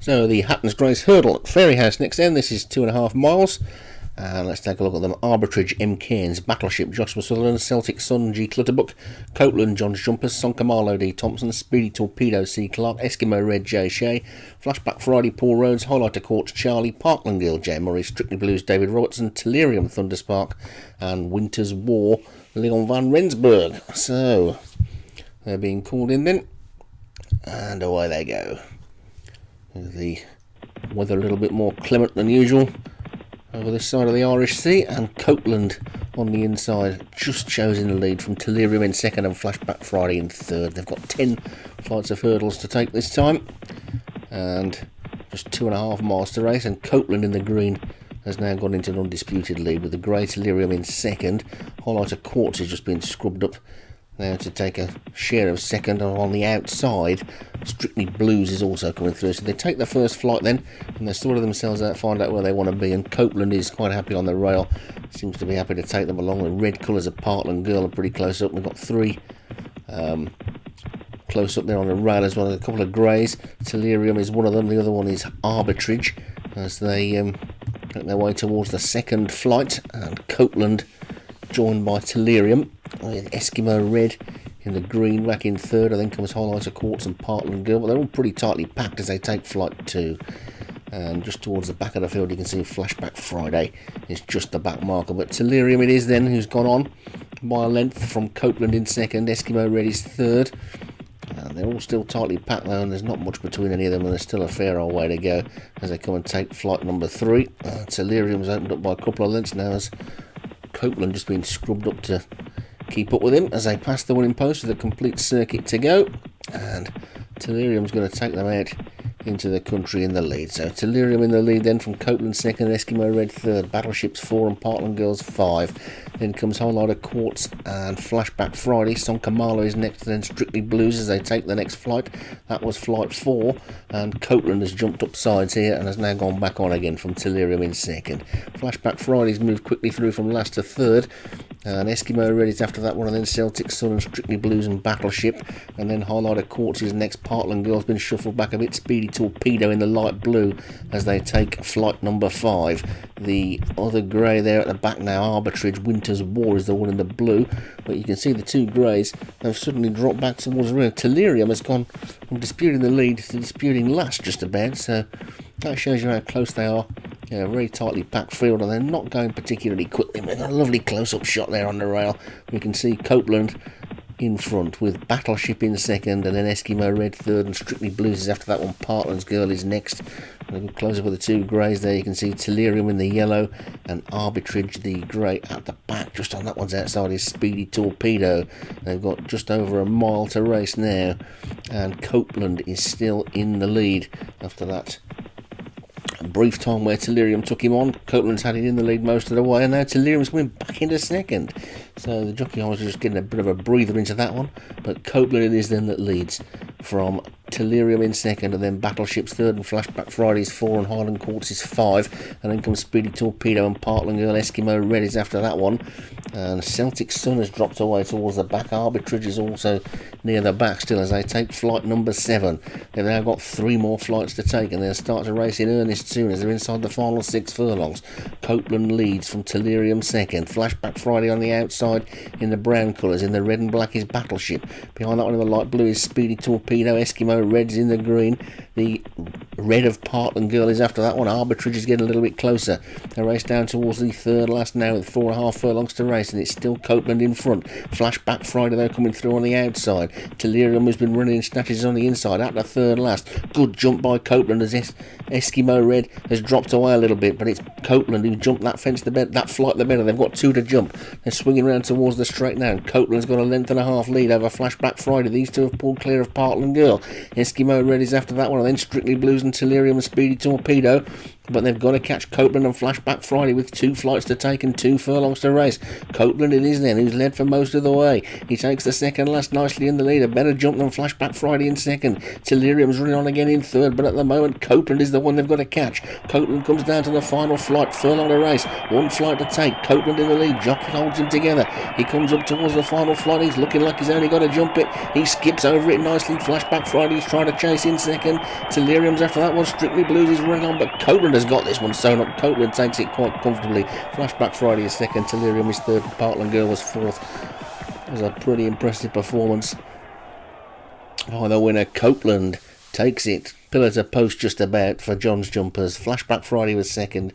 So the Hattons Grace Hurdle at Fairyhouse next end. This is 2.5 miles. And let's take a look at them. Arbitridge, M. Cairns, Battleship, Joshua Sutherland, Celtic Sun, G. Clutterbuck, Copeland, John's Jumpers, Sonkamalo, D. Thompson, Speedy Torpedo, C. Clark, Eskimo Red, J. Shea, Flashback Friday, Paul Rhodes, Highlighter Quartz, Charlie, Parkland Girl, J. Murray, Strictly Blues, David Robertson, Tellurium, Thunderspark, and Winter's War, Leon van Rensburg. So they're being called in then, and away they go. The weather a little bit more clement than usual over this side of the Irish Sea, and Copeland on the inside just shows in the lead from Tellurium in second and Flashback Friday in third. They've got 10 flights of hurdles to take this time and just 2.5 miles to race, and Copeland in the green has now gone into an undisputed lead with the grey Tellurium in second. Highlighter Quartz has just been scrubbed up now to take a share of second. On the outside, Strictly Blues is also coming through, so they take the first flight then and they sort of themselves out, find out where they want to be, and Copeland is quite happy on the rail, seems to be happy to take them along. The red colours of Parkland Girl are pretty close up. We've got 3 close up there on the rail as well, a couple of greys. Tellurium is one of them, the other one is Arbitridge, as they make their way towards the second flight, and Copeland joined by Tellurium with Eskimo Red in the green back in third, and then comes Highlighter Quartz and Parkland Girl, but they're all pretty tightly packed as they take flight 2. And just towards the back of the field you can see Flashback Friday is just the back marker, but Tellurium it is then who's gone on by a length from Copeland in second. Eskimo Red is third, and they're all still tightly packed though, and there's not much between any of them, and there's still a fair old way to go as they come and take flight number 3. Tellurium's opened up by a couple of lengths now, as Copeland just been scrubbed up to keep up with him as they pass the winning post with a complete circuit to go, and Tellurium's going to take them out into the country in the lead. So Tellurium in the lead then from Copeland second, Eskimo Red third, Battleships 4 and Parkland Girls 5. Then comes Highlighter Quartz and Flashback Friday. Sonkamalo is next, then Strictly Blues as they take the next flight. That was flight 4, and Copeland has jumped up sides here and has now gone back on again from Tellurium in second. Flashback Friday's moved quickly through from last to third, and Eskimo Red is after that one, and then Celtic Sun and Strictly Blues and Battleship, and then Highlighter Quartz is next. Parkland Girl's been shuffled back a bit. Speedy Torpedo in the light blue as they take flight number 5. The other grey there at the back now, Arbitridge, Winter's War, is the one in the blue, but you can see the 2 greys have suddenly dropped back towards the rear. Tellurium has gone from disputing the lead to disputing last just about, so that shows you how close they are. Yeah, very tightly packed field, and they're not going particularly quickly. There's a lovely close-up shot there on the rail. We can see Copeland in front with Battleship in second, and then Eskimo Red third, and Strictly Blues is after that one. Parkland's Girl is next. And a close up with the 2 greys there. You can see Tellurium in the yellow and Arbitridge the grey at the back. Just on that one's outside is Speedy Torpedo. They've got just over a mile to race now, and Copeland is still in the lead after that a brief time where Tellurium took him on. Copeland's had it in the lead most of the way, and now Tellurium's coming back into second. So the jockey was just getting a bit of a breather into that one, but Copeland it is then that leads from Tellurium in second, and then Battleship's third, and Flashback Friday's 4, and Highland Quartz is 5, and then comes Speedy Torpedo and Parkland Girl. Eskimo Red is after that one, and Celtic Sun has dropped away towards the back. Arbitridge is also near the back still as they take flight number 7. They've now got 3 more flights to take, and they'll start to race in earnest soon as they're inside the final 6 furlongs. Copeland leads from Tellurium second. Flashback Friday on the outside in the brown colours. In the red and black is Battleship. Behind that one in the light blue is Speedy Torpedo. Eskimo Red's in the green. The red of Parkland Girl is after that one. Arbitridge is getting a little bit closer. They race down towards the third last now with 4.5 furlongs to race, and it's still Copeland in front. Flashback Friday though coming through on the outside. Tellurium has been running in snatches on the inside at the third last. Good jump by Copeland as Eskimo Red has dropped away a little bit, but it's Copeland who jumped that fence the bed, that flight the better. They've got 2 to jump. They're swinging around towards the straight now, and Copeland's got a length and a half lead over Flashback Friday. These 2 have pulled clear of Parkland Girl. Eskimo Red is after that one, and then Strictly Blues and Tellurium and Speedy Torpedo. but they've got to catch Copeland and Flashback Friday with 2 flights to take and 2 furlongs to race. Copeland it is then, who's led for most of the way. He takes the second last nicely in the lead. A better jump than Flashback Friday in second. Delirium's running on again in third, but at the moment Copeland is the one they've got to catch. Copeland comes down to the final flight, furlong to race. 1 flight to take. Copeland in the lead. Jockey holds him together. He comes up towards the final flight. He's looking like he's only got to jump it. He skips over it nicely. Flashback Friday's trying to chase in second. Delirium's after that one. Strictly Blues is running on, but Copeland has got this one sewn up. Copeland takes it quite comfortably. Flashback Friday is second. Delirium is third. Parkland Girl was fourth. It was a pretty impressive performance by the winner. Copeland takes it pillar to post just about for John's Jumpers. Flashback Friday was second.